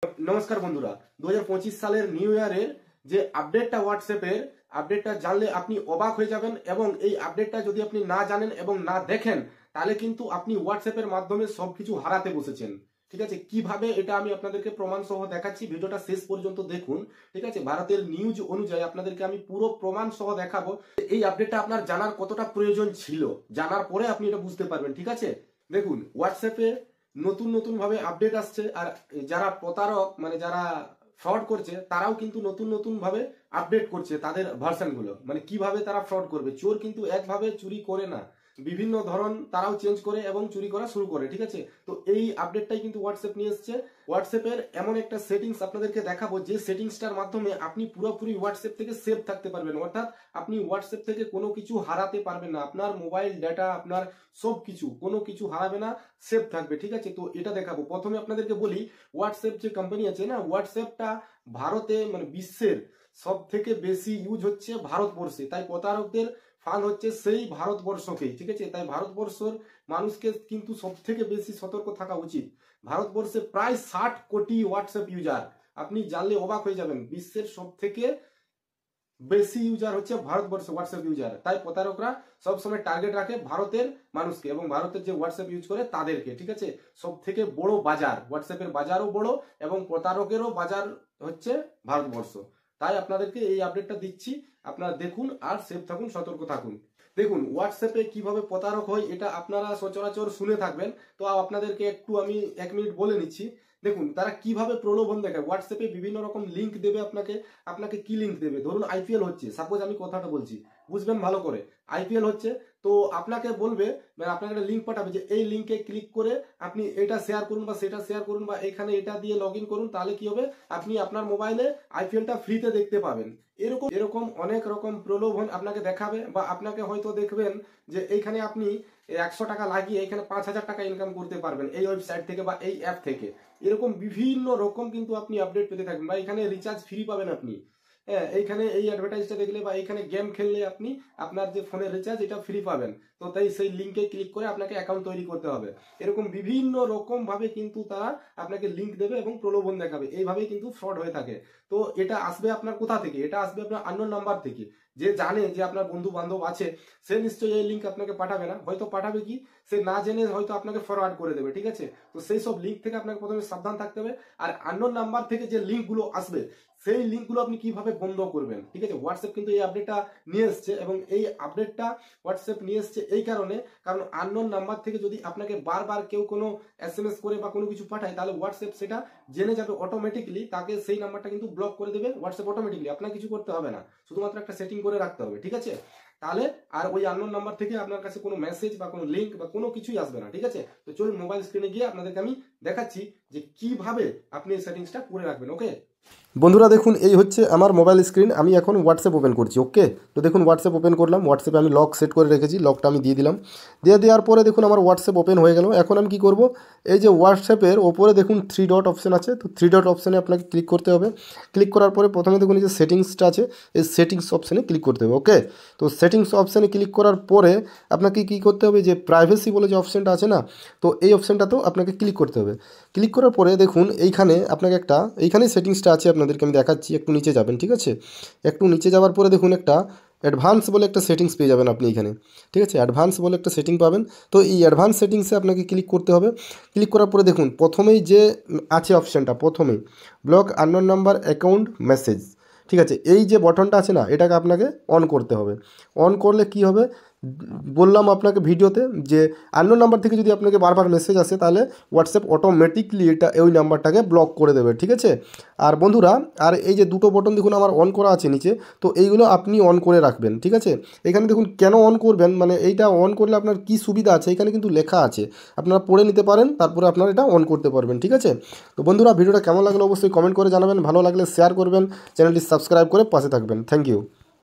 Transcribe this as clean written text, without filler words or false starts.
নমস্কার বন্ধুরা, 2025 সালের নিউ ইয়ারের যে আপডেটটা হোয়াটসঅ্যাপের আপডেটটা জানলে আপনি অবাক হয়ে যাবেন। এবং এই আপডেটটা যদি আপনি না জানেন এবং না দেখেন তাহলে কিন্তু আপনি হোয়াটসঅ্যাপের মাধ্যমে সবকিছু হারাতে বসেছেন। ঠিক আছে, কিভাবে এটা আমি আপনাদেরকে প্রমাণ সহ দেখাচ্ছি। ভিডিওটা শেষ পর্যন্ত দেখুন। ঠিক আছে, ভারতের নিউজ অনুযায়ী আপনাদেরকে আমি পুরো প্রমাণ সহ দেখাবো এই আপডেটটা আপনার জানার কতটা প্রয়োজন ছিল। জানার পরে আপনি এটা বুঝতে পারবেন। ঠিক আছে, দেখুন হোয়াটসঅ্যাপে নতুন নতুন ভাবে আপডেট আসছে, আর যারা প্রতারক মানে যারা ফ্রড করছে তারাও কিন্তু নতুন নতুন ভাবে আপডেট করছে তাদের ভার্সন গুলো। মানে কিভাবে তারা ফ্রড করবে। চোর কিন্তু একভাবে চুরি করে না, বিভিন্ন ধরন তারাও চেঞ্জ করে এবং চুরি করা শুরু করে। ঠিক আছে, তো এই আপডেটটাই কিন্তু হোয়াটসঅ্যাপ নিয়ে এসছে। হোয়াটসঅ্যাপের এমন একটা সেটিংস আপনাদেরকে দেখাবো যে সেটিংসটার মাধ্যমে আপনি পুরোপুরি হোয়াটসঅ্যাপ থেকে সেভ থাকতে পারবেন। অর্থাৎ আপনি হোয়াটসঅ্যাপ থেকে কোনো কিছু হারাতে পারবেন না। আপনার মোবাইল ডাটা, আপনার সব কিছু, কোনো কিছু হারাবে না, সেভ থাকবে। ঠিক আছে, তো এটা দেখাবো। প্রথমে আপনাদেরকে বলি, হোয়াটসঅ্যাপ যে কোম্পানি আছে না, হোয়াটসঅ্যাপটা ভারতে মানে বিশ্বের সব থেকে বেশি ইউজ হচ্ছে ভারতবর্ষে। তাই প্রতারকদের ফান্ড হচ্ছে সেই ভারতবর্ষকেই। ঠিক আছে, তাই ভারতবর্ষের মানুষকে কিন্তু সব থেকে বেশি সতর্ক থাকা উচিত। ভারতবর্ষে প্রায় 60 কোটি হোয়াটসঅ্যাপ ইউজার। আপনি জানলে অবাক হয়ে যাবেন, বিশ্বের সব থেকে বেশি ইউজার হচ্ছে ভারতবর্ষে হোয়াটসঅ্যাপ ইউজার। তাই প্রতারকরা সবসময় টার্গেট রাখে ভারতের মানুষকে এবং ভারতের যে হোয়াটসঅ্যাপ ইউজ করে তাদেরকে। ঠিক আছে, সব থেকে বড় বাজার হোয়াটসঅ্যাপের বাজারও বড় এবং প্রতারকেরও বাজার হচ্ছে ভারতবর্ষ। তাই আপনাদেরকে এই আপডেটটা দিচ্ছি, আপনারা দেখুন আর সেফ থাকুন, সতর্ক থাকুন। দেখুন হোয়াটসঅ্যাপে কিভাবে প্রতারক হয় এটা আপনারা সচরাচর শুনে থাকবেন, তো আপনাদেরকে একটু আমি 1 মিনিট বলে নিচ্ছি। দেখুন তারা কিভাবে প্রলোভন দেখায়। হোয়াটসঅ্যাপে বিভিন্ন রকম লিঙ্ক দেবে আপনাকে। আপনাকে কি লিঙ্ক দেবে, ধরুন আইপিএল হচ্ছে, সাপোজ আমি কথাটা বলছি, বুঝবেন ভালো করে। আইপিএল হচ্ছে, তো আপনাকে বলবে, মানে আপনাকে একটা লিঙ্ক পাঠাবে যে এই লিঙ্কে ক্লিক করে আপনি এটা শেয়ার করুন বা সেটা শেয়ার করুন বা এখানে এটা দিয়ে লগ ইন করুন, তাহলে কি হবে, আপনি আপনার মোবাইলে আইপিএলটা ফ্রিতে দেখতে পাবেন। এরকম এরকম অনেক রকম প্রলোভন আপনাকে দেখাবে। বা আপনাকে হয়তো দেখবেন যে এইখানে আপনি 100 টাকা লাগিয়ে এখানে 5000 টাকা ইনকাম করতে পারবেন এই ওয়েবসাইট থেকে বা এই অ্যাপ থেকে। এরকম বিভিন্ন রকম কিন্তু আপনি আপডেট পেতে থাকবেন। বা এখানে রিচার্জ ফ্রি পাবেন আপনি। হ্যাঁ, এইখানে এই অ্যাডভার্টাইজটা দেখলে বা এইখানে গেম খেললে আপনি আপনার যে ফোনের রিচার্জ এটা ফ্রি পাবেন। তো তাই সেই লিঙ্কে ক্লিক করে আপনাকে অ্যাকাউন্ট তৈরি করতে হবে। এরকম বিভিন্ন রকম ভাবে কিন্তু তারা আপনাকে লিঙ্ক দেবে এবং প্রলোভন দেখাবে। এইভাবেই কিন্তু ফ্রড হয়ে থাকে। তো এটা আসবে আপনার কোথা থেকে, এটা আসবে আপনার আননোন নাম্বার থেকে। যে জানে যে আপনার বন্ধু বান্ধব আছে সে নিশ্চয়ই এই লিঙ্ক আপনাকে পাঠাবে না, হয়তো পাঠাবে কি সে না জেনে হয়তো আপনাকে ফরওয়ার্ড করে দেবে। ঠিক আছে, তো সেই সব লিঙ্ক থেকে আপনাকে প্রথমে সাবধান থাকতে হবে। আর আননোন নাম্বার থেকে যে লিঙ্কগুলো আসবে সেই লিঙ্কগুলো আপনি কিভাবে বন্ধ করবেন। ঠিক আছে, হোয়াটসঅ্যাপ কিন্তু এই আপডেটটা নিয়ে এসছে এবং এই আপডেটটা হোয়াটসঅ্যাপ নিয়ে এসছে এই কারণে, কারণ আননোন নাম্বার থেকে যদি আপনাকে বারবার কেউ কোনো এসএমএস করে বা কোনো কিছু পাঠায় তাহলে হোয়াটসঅ্যাপ সেটা জেনে যাবে অটোমেটিকলি, তাকে সেই নাম্বারটা কিন্তু ব্লক করে দেবে হোয়াটসঅ্যাপ অটোমেটিকলি। আপনার কিছু করতে হবে না, শুধুমাত্র একটা সেটিং করে রাখতে হবে। ঠিক আছে, তাহলে আর ওই আননোন নাম্বার থেকে আপনার কাছে কোনো মেসেজ বা কোনো লিঙ্ক বা কোনো কিছুই আসবে না। ঠিক আছে, তো চলুন মোবাইল স্ক্রিনে গিয়ে আপনাদেরকে আমি দেখাচ্ছি যে কিভাবে আপনি এই সেটিংসটা করে রাখবেন। ওকে বন্ধুরা, দেখুন এই হচ্ছে আমার মোবাইল স্ক্রিন। আমি এখন হোয়াটসঅ্যাপ ওপেন করছি। ওকে, তো দেখুন হোয়াটসঅ্যাপ ওপেন করলাম। হোয়াটসঅ্যাপে আমি লক সেট করে রেখেছি, লকটা আমি দিয়ে দিলাম। দেওয়ার পরে দেখুন আমার হোয়াটসঅ্যাপ ওপেন হয়ে গেল। এখন আমি কি করব, এই যে হোয়াটসঅ্যাপের ওপরে দেখুন 3 ডট অপশন আছে, তো 3 ডট অপশানে আপনাকে ক্লিক করতে হবে। ক্লিক করার পরে প্রথমে দেখুন এই যে সেটিংসটা আছে, এই সেটিংস অপশানে ক্লিক করতে হবে। ওকে, তো সেটিংস অপশানে ক্লিক করার পরে আপনাকে কি করতে হবে, যে প্রাইভেসি বলে যে অপশানটা আছে না, তো এই অপশানটাতেও আপনাকে ক্লিক করতে হবে। ক্লিক করার পরে দেখুন এইখানে আপনাকে এইখানে সেটিংসটা আছে, আপনাদেরকে আমি দেখাচ্ছি। একটু নিচে যাবেন। ঠিক আছে, একটু নিচে যাওয়ার পরে দেখুন একটা অ্যাডভান্স বলে একটা সেটিংস পেয়ে যাবেন আপনি এখানে। ঠিক আছে, অ্যাডভান্স বলে একটা সেটিং পাবেন। তো এই অ্যাডভান্স সেটিংসে আপনাকে ক্লিক করতে হবে। ক্লিক করার পরে দেখুন প্রথমেই যে আছে অপশানটা, প্রথমেই block unknown number account message. ঠিক আছে, এই যে বটনটা আছে না, এটাকে আপনাকে অন করতে হবে। অন করলে কি হবে বললাম আপনাকে ভিডিওতে, যে আননোন নাম্বার থেকে যদি আপনাকে বারবার মেসেজ আসে তাহলে হোয়াটসঅ্যাপ অটোমেটিকলি ওই নাম্বারটাকে ব্লক করে দেবে। ঠিক আছে, আর বন্ধুরা আর এই যে দুটো বটন দেখুন আমার অন করা আছে নিচে, তো এইগুলো আপনি অন করে রাখবেন। ঠিক আছে, এখানে দেখুন কেন অন করবেন, মানে এইটা অন করলে আপনার কি সুবিধা আছে এখানে কিন্তু লেখা আছে, আপনারা পড়ে নিতে পারেন, তারপরে আপনারা এটা অন করতে পারবেন। ঠিক আছে, তো বন্ধুরা ভিডিওটা কেমন লাগলো অবশ্যই কমেন্ট করে জানাবেন, ভালো লাগলে শেয়ার করবেন, চ্যানেলটি সাবস্ক্রাইব করে পাশে থাকবেন। Thank you.